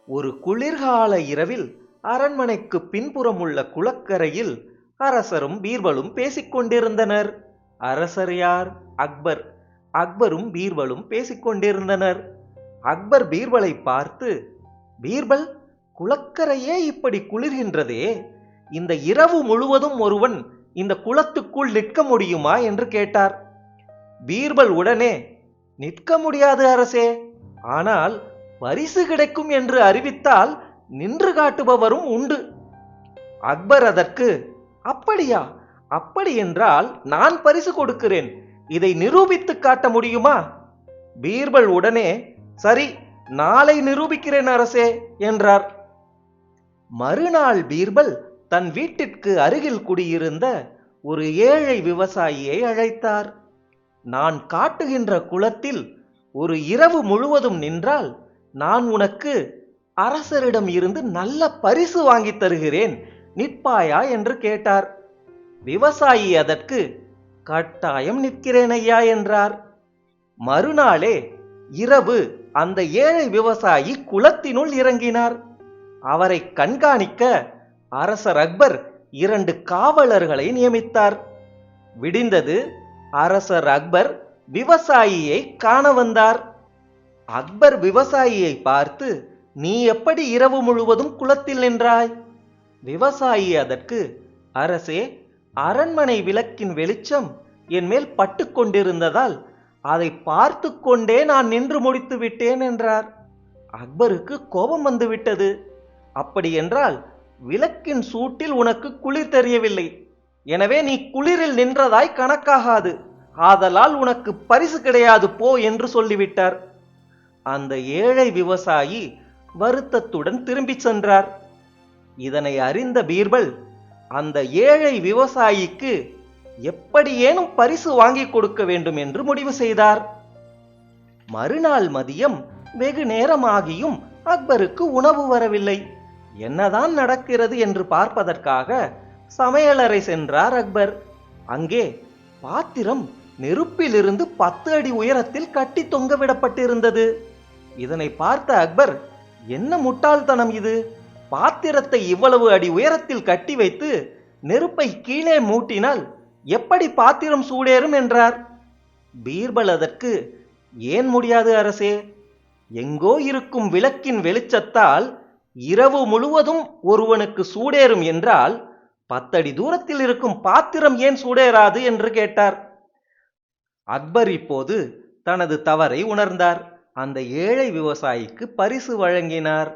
ஒரு குளிர்கால இரவில் அரண்மனைக்கு பின்புறம் உள்ள குளக்கரையில் அரசரும் பீர்பலும் பேசிக் கொண்டிருந்தனர். அரசர் யார்? அக்பர். அக்பரும் பீர்பலும் பேசிக் கொண்டிருந்தனர். அக்பர் பீர்பலை பார்த்து, பீர்பல், குளக்கரையே இப்படி குளிர்கின்றதே, இந்த இரவு முழுவதும் ஒருவன் இந்த குளத்துக்குள் நிற்க முடியுமா என்று கேட்டார். பீர்பல் உடனே, நிற்க முடியாது அரசே, ஆனால் பரிசு கிடைக்கும் என்று அறிவித்தால் நின்று காட்டுபவரும் உண்டு. அக்பர் அதற்கு, அப்படியா? அப்படி என்றால் நான் பரிசு கொடுக்கிறேன், இதை நிரூபித்து காட்ட முடியுமா? பீர்பல் உடனே, சரி, நாளை நிரூபிக்கிறேன் அரசே என்றார். மறுநாள் பீர்பல் தன் வீட்டிற்கு அருகில் குடியிருந்த ஒரு ஏழை விவசாயியை அழைத்தார். நான் காட்டுகின்ற குளத்தில் ஒரு இரவு முழுவதும் நின்றால் நான் உனக்கு அரசரிடம் இருந்து நல்ல பரிசு வாங்கி தருகிறேன், நிற்பாயா என்று கேட்டார். விவசாயி அதற்கு, கட்டாயம் நிற்கிறேன் ஐயா என்றார். மறுநாளே இரவு அந்த ஏழை விவசாயி குளத்தினுள் இறங்கினார். அவரை கண்காணிக்க அரசர் அக்பர் 2 காவலர்களை நியமித்தார். விடிந்தது. அரசர் அக்பர் விவசாயியை காண வந்தார். அக்பர் விவசாயியை பார்த்து, நீ எப்படி இரவு முழுவதும் குளத்தில் நின்றாய்? விவசாயி அதற்கு, அரசே, அரண்மனை விளக்கின் வெளிச்சம் என் மேல் பட்டு கொண்டிருந்ததால் அதை பார்த்து கொண்டே நான் நின்று முடித்து விட்டேன் என்றார். அக்பருக்கு கோபம் வந்துவிட்டது. அப்படி என்றால் விளக்கின் சூட்டில் உனக்கு குளிர் தெரியவில்லை, எனவே நீ குளிரில் நின்றதாய் கணக்காகாது, ஆதலால் உனக்கு பரிசு கிடையாது, போ என்று சொல்லிவிட்டார். அந்த ஏழை விவசாயி வருத்தத்துடன் திரும்பி சென்றார். இதனை அறிந்த பீர்பல் அந்த ஏழை விவசாயிக்கு எப்படியேனும் பரிசு வாங்கி கொடுக்க வேண்டும் என்று முடிவு செய்தார். மறுநாள் மதியம் வெகு நேரமாகியும் அக்பருக்கு உணவு வரவில்லை. என்னதான் நடக்கிறது என்று பார்ப்பதற்காக சமையலறை சென்றார் அக்பர். அங்கே பாத்திரம் நெருப்பிலிருந்து 10 அடி உயரத்தில் கட்டி தொங்கவிடப்பட்டிருந்தது. இதனை பார்த்த அக்பர், என்ன முட்டாள்தனம் இது, பாத்திரத்தை இவ்வளவு அடி உயரத்தில் கட்டி வைத்து நெருப்பை கீழே மூட்டினால் எப்படி பாத்திரம் சூடேறும் என்றார். பீர்பல் அதற்கு, ஏன் முடியாது அரசே, எங்கோ இருக்கும் விளக்கின் வெளிச்சத்தால் இரவு முழுவதும் ஒருவனுக்கு சூடேறும் என்றால் 10 அடி தூரத்தில் இருக்கும் பாத்திரம் ஏன் சூடேறாது என்று கேட்டார். அக்பர் இப்போது தனது தவறை உணர்ந்தார். அந்த ஏழை விவசாயிக்கு பரிசு வழங்கினார்.